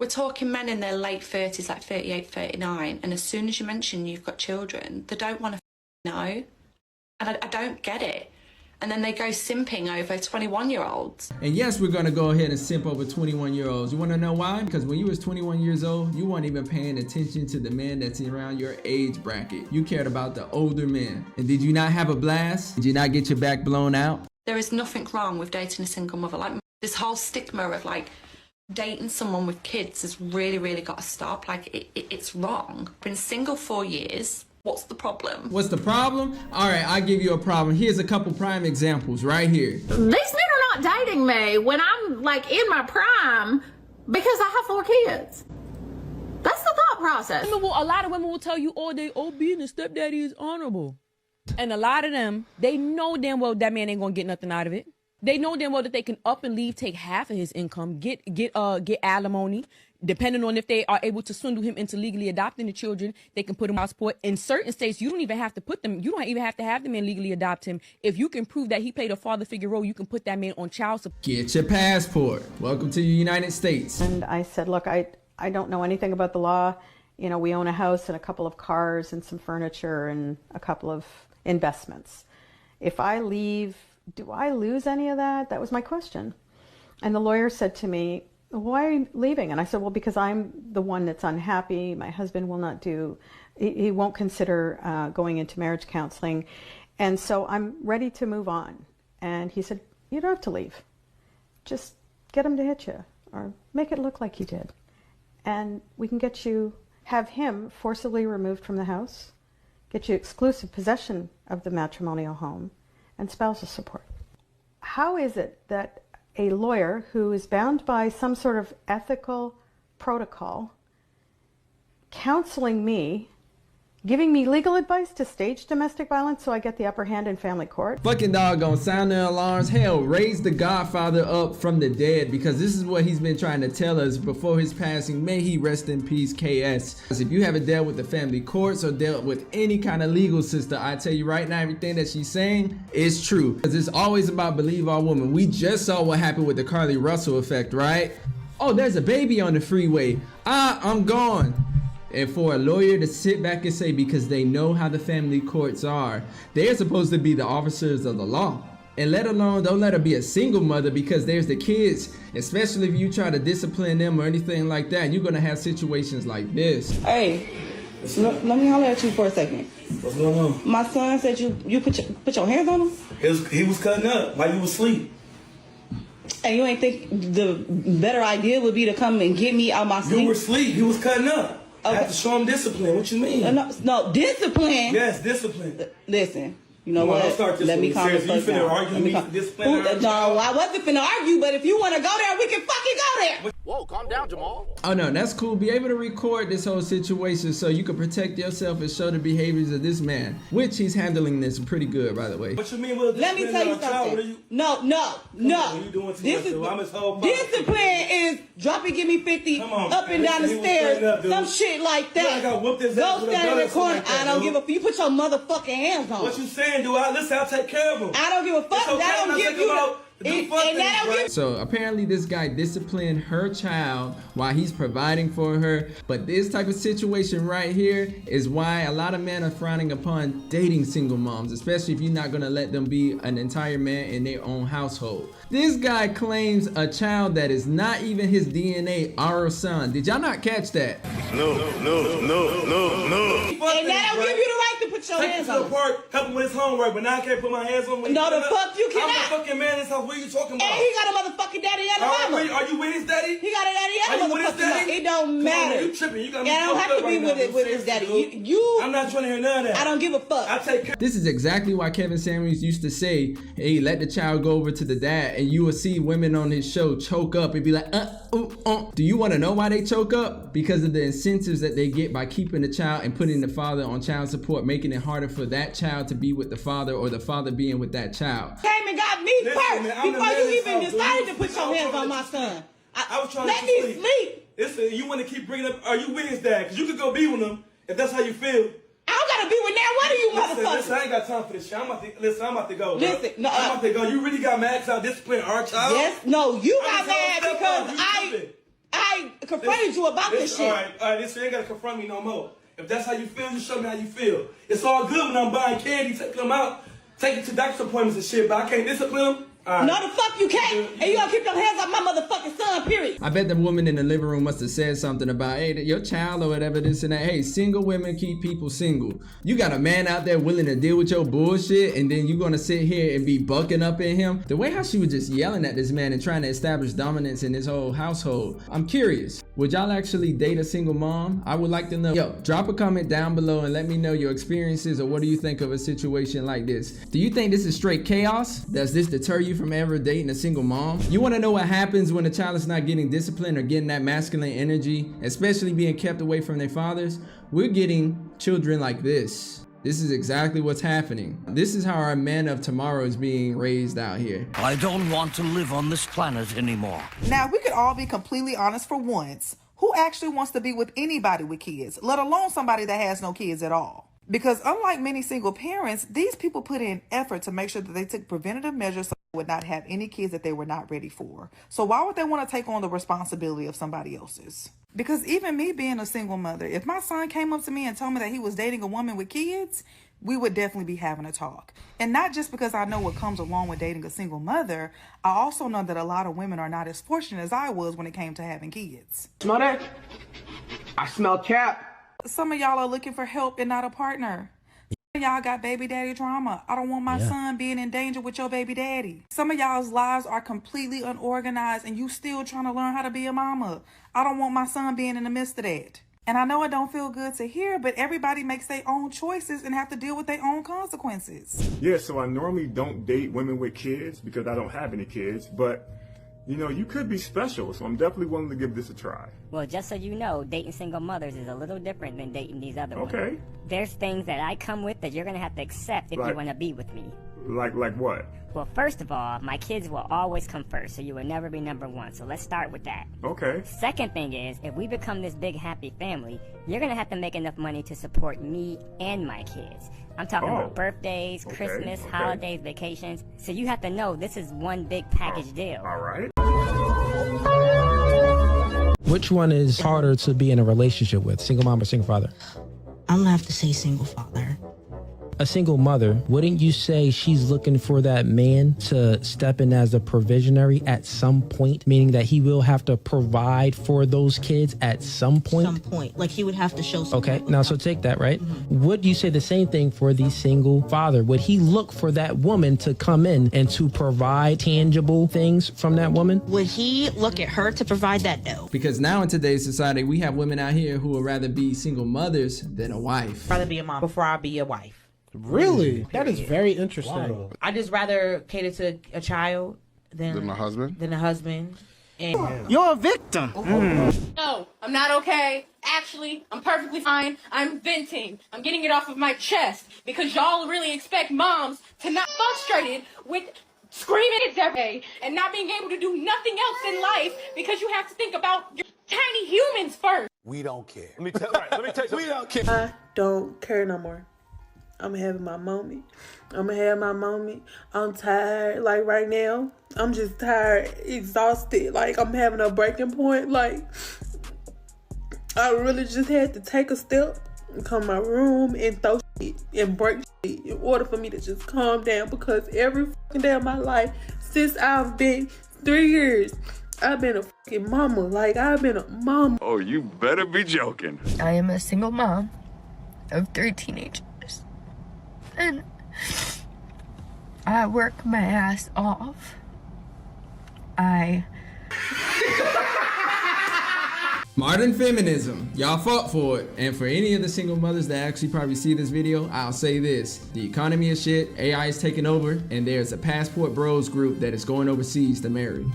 We're talking men in their late 30s, like 38, 39, and as soon as you mention you've got children, they don't want to know. And I don't get it. And then they go simping over 21-year-olds. And yes, we're gonna go ahead and simp over 21-year-olds. You wanna know why? Because when you was 21 years old, you weren't even paying attention to the men that's around your age bracket. You cared about the older men. And did you not have a blast? Did you not get your back blown out? There is nothing wrong with dating a single mother. Like, this whole stigma of like dating someone with kids has really, really got to stop. Like, it's wrong. I've been single 4 years. What's the problem? What's the problem? All right, I'll give you a problem. Here's a couple prime examples right here. These men are not dating me when I'm like in my prime because I have 4 kids. That's the thought process. A lot of women will tell you, oh, being a stepdaddy is honorable. And a lot of them, they know damn well that man ain't gonna get nothing out of it. They know damn well that they can up and leave, take half of his income, get alimony. Depending on if they are able to swindle him into legally adopting the children, they can put him on support. In certain states, you don't even have to have the man legally adopt him. If you can prove that he played a father figure role, you can put that man on child support. Get your passport. Welcome to the United States. And I said, look, I don't know anything about the law. You know, we own a house and a couple of cars and some furniture and a couple of investments. If I leave, do I lose any of that? That was my question. And the lawyer said to me, why are you leaving? And I said, well, because I'm the one that's unhappy. My husband will not he won't consider going into marriage counseling. And so I'm ready to move on. And he said, you don't have to leave. Just get him to hit you or make it look like he did. And we can have him forcibly removed from the house, get you exclusive possession of the matrimonial home and spousal support. How is it that a lawyer who is bound by some sort of ethical protocol, counseling me, giving me legal advice to stage domestic violence so I get the upper hand in family court? Fucking doggone, sound the alarms. Hell, raise the Godfather up from the dead, because this is what he's been trying to tell us before his passing. May he rest in peace, KS. If you haven't dealt with the family courts or dealt with any kind of legal system, I tell you right now, everything that she's saying is true. Because it's always about believe all women. We just saw what happened with the Carly Russell effect, right? Oh, there's a baby on the freeway. I'm gone. And for a lawyer to sit back and say, because they know how the family courts are, they're supposed to be the officers of the law. And let alone, don't let her be a single mother, because there's the kids. Especially if you try to discipline them or anything like that, you're gonna have situations like this. Hey, let me holler at you for a second. What's going on? My son said you put your hands on him? He was cutting up while you was asleep. And you ain't think the better idea would be to come and get me out my sleep? You were asleep. He was cutting up. Okay. I have to show him discipline. What you mean? No, discipline? Yes, discipline. Listen, you know what? Don't start this. Let me calm the fuck down. You finna argue with me for discipline? No, I wasn't finna argue, but if you want to go there, we can fucking go there. Whoa, calm down, Jamal. Oh no, that's cool. Be able to record this whole situation so you can protect yourself and show the behaviors of this man, which he's handling this pretty good, by the way. What you mean? Well, let me tell you something. No. You doing too much, I'm his whole discipline is drop and give me 50 up and down the stairs, some shit like that. Go stand in the corner. I don't give a fuck. You put your motherfucking hands on. What you saying, dude? Listen, I'll take care of him. I don't give a fuck. That don't give you So apparently this guy disciplined her child while he's providing for her. But this type of situation right here is why a lot of men are frowning upon dating single moms, especially if you're not gonna let them be an entire man in their own household. This guy claims a child that is not even his DNA, our son. Did y'all not catch that? No. And that don't give you the right to put your hands on him. Take him to the park, help him with his homework, but now I can't put my hands on him. No, the fuck you cannot. I'm a fucking man in this house. What are you talking about? And he got a motherfucking daddy and a mama. Are you with his daddy? He got a daddy and a motherfucking mama. It don't matter. You tripping. You got me. I don't have to be with his daddy. I'm not trying to hear none of that. I don't give a fuck. I take care. This is exactly why Kevin Samuels used to say, hey, let the child go over to the dad, and you will see women on his show choke up and be like, Do you want to know why they choke up? Because of the incentives that they get by keeping the child and putting the father on child support, making it harder for that child to be with the father or the father being with that child. Came and got me first before you even decided to put your hands on my son. I was trying let to me sleep. Listen, you want to keep bringing up, are you with his dad? Because you could go be with him if that's how you feel. I don't got to be with now. What are you motherfuckers? Listen, I ain't got time for this shit. I'm about to go. Listen, no, I'm about to go. You really got mad because I disciplined our child? Yes, no, you got mad because I confronted you about this shit. All right, this you ain't gotta confront me no more. If that's how you feel, you show me how you feel. It's all good when I'm buying candy, taking them out, taking to doctor's appointments and shit, but I can't discipline them. No, the fuck you can't. And you gonna keep your hands off my motherfucking son, period. I bet the woman in the living room must have said something about, hey, your child or whatever, this and that. Hey, single women keep people single. You got a man out there willing to deal with your bullshit, and then you gonna sit here and be bucking up at him? The way how she was just yelling at this man and trying to establish dominance in his whole household. I'm curious, would y'all actually date a single mom? I would like to know. Yo, drop a comment down below and let me know your experiences, or what do you think of a situation like this? Do you think this is straight chaos? Does this deter you from ever dating a single mom? You want to know what happens when a child is not getting disciplined or getting that masculine energy, especially being kept away from their fathers? We're getting children like this. This is exactly what's happening. This is how our men of tomorrow is being raised out here. I don't want to live on this planet anymore. Now, we could all be completely honest for once. Who actually wants to be with anybody with kids, let alone somebody that has no kids at all? Because unlike many single parents, these people put in effort to make sure that they took preventative measures so they would not have any kids that they were not ready for. So why would they want to take on the responsibility of somebody else's? Because even me being a single mother, if my son came up to me and told me that he was dating a woman with kids, we would definitely be having a talk. And not just because I know what comes along with dating a single mother, I also know that a lot of women are not as fortunate as I was when it came to having kids. Smell that? I smell cap. Some of y'all are looking for help and not a partner. Some of y'all got baby daddy drama. I don't want my son being in danger with your baby daddy. Some of y'all's lives are completely unorganized and you still trying to learn how to be a mama. I don't want my son being in the midst of that. And I know it don't feel good to hear, but everybody makes their own choices and have to deal with their own consequences. Yeah, so I normally don't date women with kids because I don't have any kids, but you know, you could be special, so I'm definitely willing to give this a try. Well, just so you know, dating single mothers is a little different than dating these other ones. Okay. There's things that I come with that you're going to have to accept if you want to be with me. Like what? Well, first of all, my kids will always come first, so you will never be number one. So let's start with that. Okay. Second thing is, if we become this big happy family, you're going to have to make enough money to support me and my kids. I'm talking about birthdays, Christmas, holidays, vacations. So you have to know this is one big package deal. All right. Which one is harder to be in a relationship with, single mom or single father? I'm gonna have to say single father. A single mother, wouldn't you say she's looking for that man to step in as a provisionary at some point, meaning that he will have to provide for those kids at some point? Some point, like he would have to show some. Okay, now so take that, right? Would you say the same thing for the single father? Would he look for that woman to come in and to provide tangible things from that woman? Would he look at her to provide that? No. Because now in today's society, we have women out here who would rather be single mothers than a wife. Rather be a mom before I be a wife. Really? That is very interesting. Wow. I just rather cater to a child than a husband. And you're a victim. No, I'm not okay. Actually, I'm perfectly fine. I'm venting. I'm getting it off of my chest because y'all really expect moms to not be frustrated with screaming kids every day and not being able to do nothing else in life because you have to think about your tiny humans first. We don't care. Let me tell you. We don't care. I don't care no more. I'm having my moment. I'm gonna have my moment. I'm tired. Like right now, I'm just tired, exhausted. Like I'm having a breaking point. Like I really just had to take a step and come to my room and throw shit and break shit in order for me to just calm down. Because every fucking day of my life, since I've been 3 years, I've been a fucking mama. Like I've been a mama. Oh, you better be joking. I am a single mom of 3 teenagers. And I work my ass off. Modern feminism, y'all fought for it. And for any of the single mothers that actually probably see this video, I'll say this: the economy is shit, AI is taking over, and there's a passport bros group that is going overseas to marry.